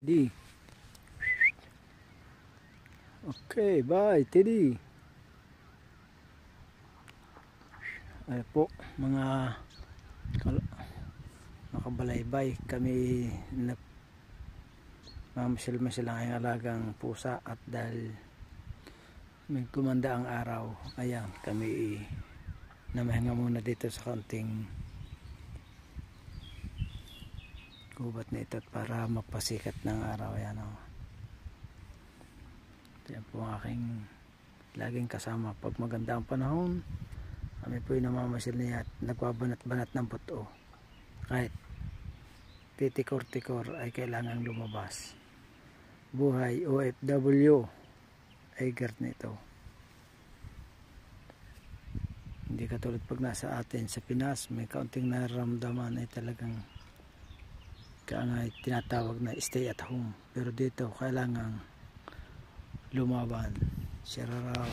Di. Okay, bye, Teddy. Ay po, mga makabalaybay, kami na mamasyal-masyal ang alagang pusa at dahil may gumanda ang araw, ayan, kami namahinga muna dito sa kaunting gubat na ito para mapasikat ng araw. Ayan o. Yan po ang aking laging kasama pag maganda ang panahon. Kami po yung namamasyal niya at nagbabanat-banat ng buto. Kahit titikor-tikor ay kailangan lumabas. Buhay OFW ay gert nito. Hindi katulad pag nasa atin sa Pinas, may kaunting nararamdaman ay talagang kaya tinatawag na stay at home. Pero dito kailangan lumaban. Siraraw.